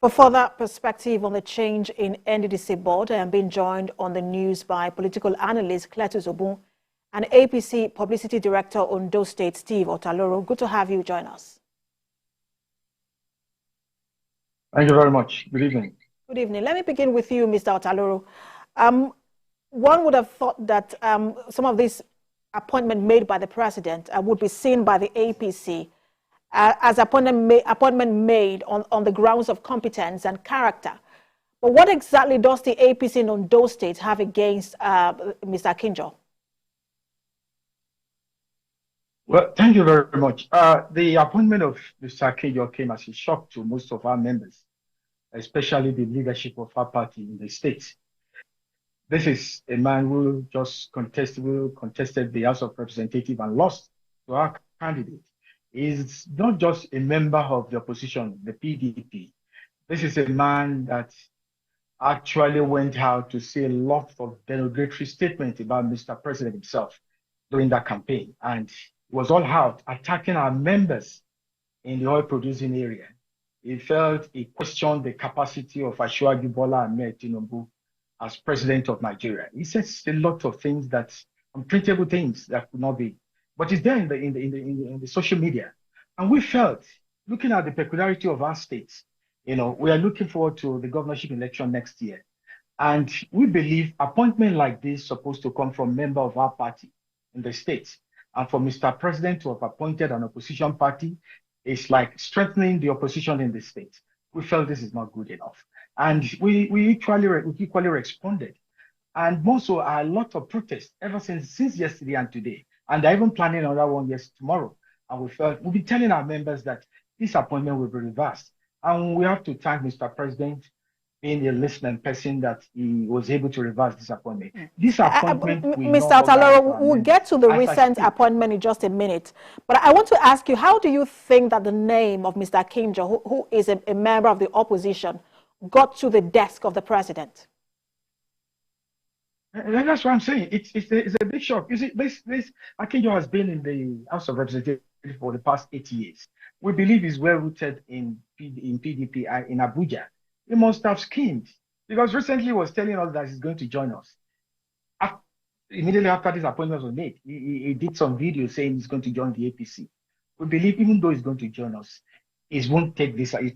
For further perspective on the change in NDDC board, I am being joined on the news by political analyst Cletus Obun and APC Publicity Director Ondo State Steve Otaloro. Good to have you join us. Thank you very much. Good evening. Good evening. Let me begin with you, Mr. Otaloro. One would have thought that some of this appointment made by the president would be seen by the APC as appointment made on the grounds of competence and character. But what exactly does the APC in Ondo State have against Mr. Akinjo? Well, thank you very much. The appointment of Mr. Akinjo came as a shock to most of our members, especially the leadership of our party in the state. This is a man who just contested the House of Representatives and lost to our candidate. He's not just a member of the opposition, the PDP. This is a man that actually went out to say a lot of derogatory statements about Mr. President himself during that campaign. And he was all out attacking our members in the oil producing area. He felt he questioned the capacity of Asiwaju Bola Tinubu as president of Nigeria. He says a lot of things that unprintable things that could not be. But it's there in the social media. And we felt, looking at the peculiarity of our states, we are looking forward to the governorship election next year. And we believe appointment like this is supposed to come from a member of our party in the states. And for Mr. President to have appointed an opposition party is like strengthening the opposition in the state. We felt this is not good enough. And we equally responded. And more so, a lot of protests ever since yesterday and today. And they're even planning another one tomorrow. And we felt we'll be telling our members that this appointment will be reversed. And we have to thank Mr. President being a listening person that he was able to reverse this appointment. This appointment, Mr. Otaloro, we'll get to the recent appointment in just a minute. But I want to ask you, how do you think that the name of Mr. Akinjo, who is a member of the opposition, got to the desk of the president? That's what I'm saying. It's a big shock. You see, this Akinjo has been in the House of Representatives for the past 8 years. We believe he's well rooted in PDP in Abuja. He must have schemed, because recently he was telling us that he's going to join us. Immediately after this appointment was made, he did some video saying he's going to join the APC. We believe even though he's going to join us, he won't take this. He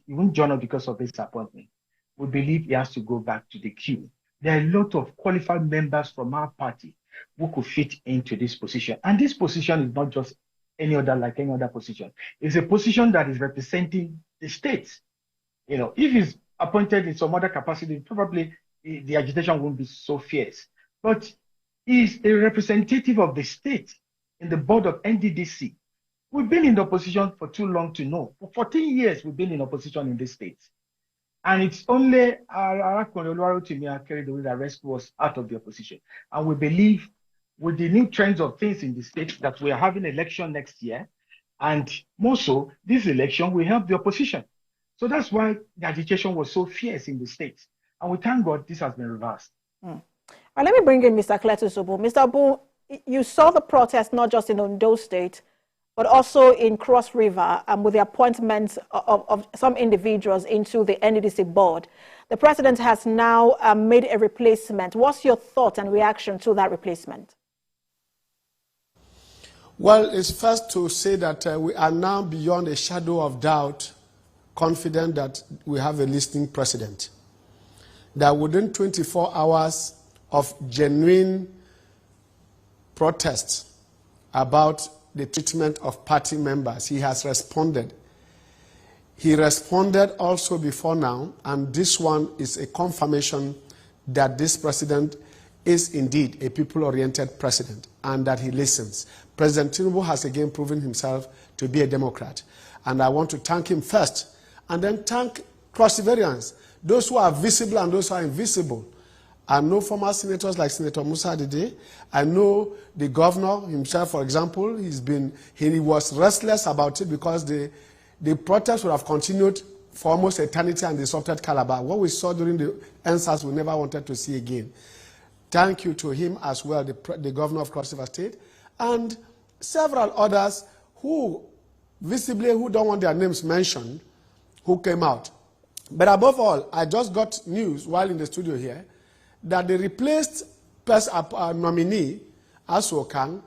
won't join us because of this appointment. We believe he has to go back to the queue. There are a lot of qualified members from our party who could fit into this position. And this position is not just any other position. It's a position that is representing the states. If he's appointed in some other capacity, probably the agitation won't be so fierce. But he's a representative of the state in the board of NDDC. We've been in the opposition for too long to know. For 14 years, we've been in opposition in this state. And it's only the rescue was out of the opposition. And we believe with the new trends of things in the state that we are having an election next year, and more so, this election will help the opposition. So that's why the agitation was so fierce in the state. And we thank God this has been reversed. Let me bring in Mr. Cletus Obun. Mr. Obun, you saw the protest not just in Ondo State, but also in Cross River with the appointment of some individuals into the NDDC board. The president has now made a replacement. What's your thought and reaction to that replacement? Well, it's first to say that we are now beyond a shadow of doubt confident that we have a listening president. That within 24 hours of genuine protests about the treatment of party members, he has responded. He responded also before now, and this one is a confirmation that this president is indeed a people-oriented president and that he listens. President Tinubu has again proven himself to be a Democrat. And I want to thank him first, and then thank cross-riverians, those who are visible and those who are invisible. I know former senators like Senator Musa Dede. I know the governor himself, for example, he was restless about it because the protest would have continued for almost eternity and disrupted Calabar. What we saw during the NSAS we never wanted to see again. Thank you to him as well, the governor of Cross River State, and several others who visibly, who don't want their names mentioned, who came out. But above all, I just got news while in the studio here that the replaced nominee, Asi Oku Okang,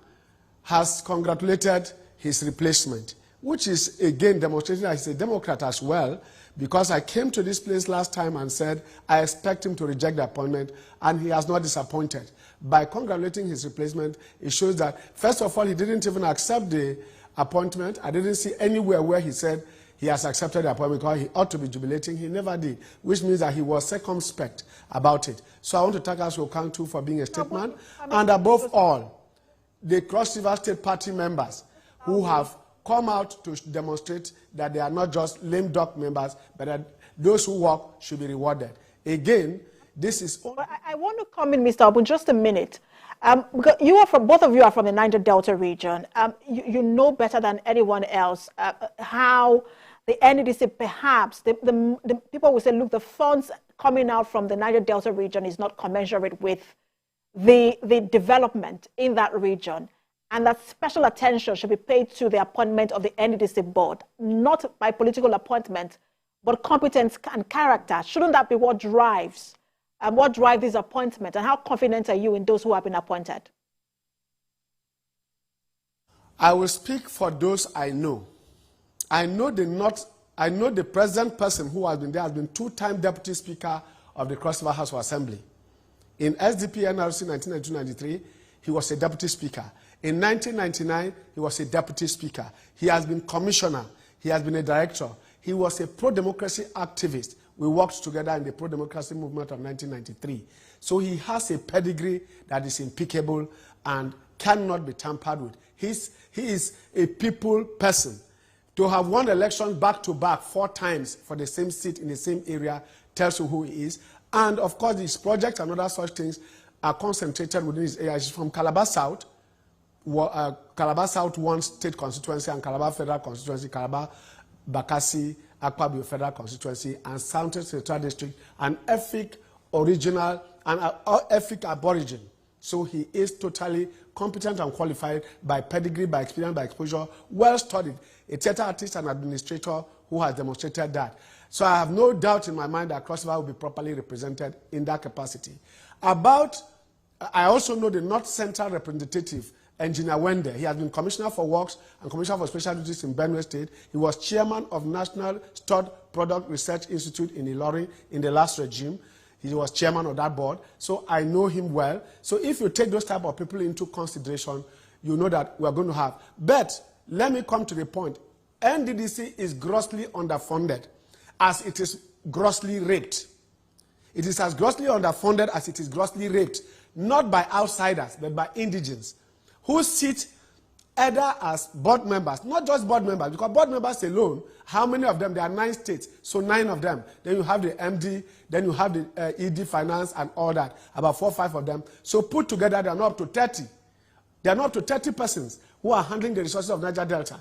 has congratulated his replacement, which is again demonstrating that he's a Democrat as well, because I came to this place last time and said I expect him to reject the appointment, and he has not disappointed. By congratulating his replacement, it shows that, first of all, he didn't even accept the appointment. I didn't see anywhere where he said he has accepted the appointment because he ought to be jubilating. He never did, which means that he was circumspect about it. So I want to thank Asi Oku Okang too for being a statesman, and above all, the Cross River State Party members who have come out to demonstrate that they are not just lame duck members, but that those who work should be rewarded. Again, this is... I want to come in, Mr. Obun, just a minute. Because you are from, both of you are from the Niger Delta region. You know better than anyone else how the NDDC, perhaps, the people will say, look, the funds coming out from the Niger Delta region is not commensurate with the development in that region, and that special attention should be paid to the appointment of the NDDC board, not by political appointment, but competence and character. Shouldn't that be what drives this appointment, and how confident are you in those who have been appointed? I will speak for those I know. I know the present person who has been there has been two-time Deputy Speaker of the Cross River House of Assembly. In SDP NRC 1992-93, he was a Deputy Speaker. In 1999, he was a Deputy Speaker. He has been Commissioner. He has been a Director. He was a pro-democracy activist. We worked together in the pro-democracy movement of 1993. So he has a pedigree that is impeccable and cannot be tampered with. He is a people person. To have won elections back-to-back 4 times for the same seat in the same area tells you who he is. And, of course, his projects and other such things are concentrated within his area. He's from Calabar South, Calabar South 1 state constituency, and Calabar Federal Constituency, Calabar, Bakassi, Akpabio Federal Constituency, and Southern Central District, an Efik original and Efik aborigine. So he is totally competent and qualified by pedigree, by experience, by exposure, well-studied, a theater artist and administrator who has demonstrated that. So I have no doubt in my mind that Cross River will be properly represented in that capacity. I also know the North Central Representative, Engineer Wende. He has been Commissioner for Works and Commissioner for Special Duties in Benue State. He was Chairman of National Stud Product Research Institute in Ilorin in the last regime. He was Chairman of that board. So I know him well. So if you take those type of people into consideration, you know that we are going to have. But let me come to the point. NDDC is grossly underfunded, as it is grossly raped. It is as grossly underfunded as it is grossly raped, not by outsiders, but by indigents, who sit either as board members, not just board members, because board members alone, how many of them? There are 9 states, so 9 of them. Then you have the MD, then you have the ED Finance and all that, about 4 or 5 of them. So put together, they are not up to 30. They are not up to 30 persons who are handling the resources of Niger Delta.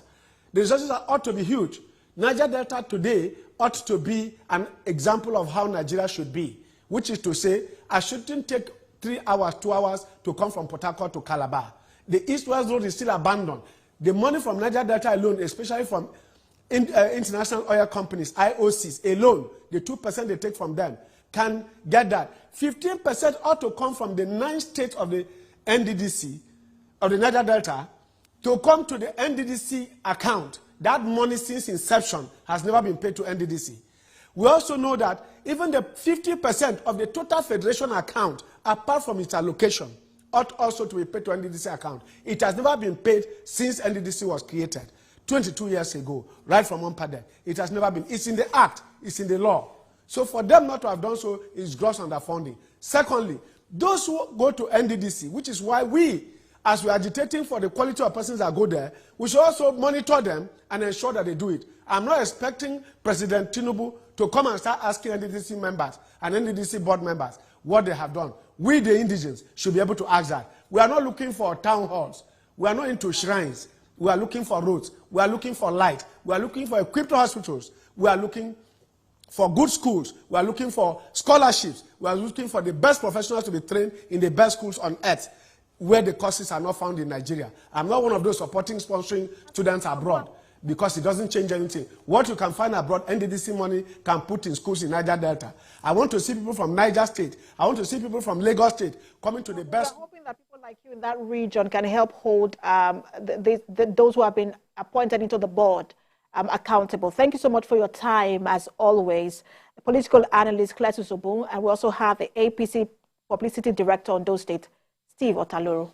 The resources ought to be huge. Niger Delta today ought to be an example of how Nigeria should be, which is to say, I shouldn't take 3 hours, 2 hours to come from Port Harcourt to Calabar. The East-West Road is still abandoned. The money from Niger Delta alone, especially from international oil companies, IOCs alone, the 2% they take from them, can get that. 15% ought to come from the 9 states of the NDDC, of the Niger Delta, to come to the NDDC account. That money since inception has never been paid to NDDC. We also know that even the 50% of the total federation account, apart from its allocation, ought also to be paid to NDDC account. It has never been paid since NDDC was created, 22 years ago, right from Umpadek. It has never been. It's in the act. It's in the law. So for them not to have done so is gross underfunding. Secondly, those who go to NDDC, which is why we, as we are agitating for the quality of persons that go there, we should also monitor them and ensure that they do it. I'm not expecting President Tinubu to come and start asking NDDC members and NDDC board members what they have done. We, the indigents, should be able to ask that. We are not looking for town halls. We are not into shrines. We are looking for roads. We are looking for light. We are looking for equipped hospitals. We are looking for good schools. We are looking for scholarships. We are looking for the best professionals to be trained in the best schools on earth, where the courses are not found in Nigeria. I'm not one of those supporting sponsoring students abroad. because it doesn't change anything. What you can find abroad, NDDC money can put in schools in Niger Delta. I want to see people from Niger State. I want to see people from Lagos State coming to the best. We're hoping that people like you in that region can help hold those who have been appointed into the board accountable. Thank you so much for your time, as always. The political analyst, Claire Susobun, and we also have the APC Publicity Director on Ondo State, Steve Otaloro.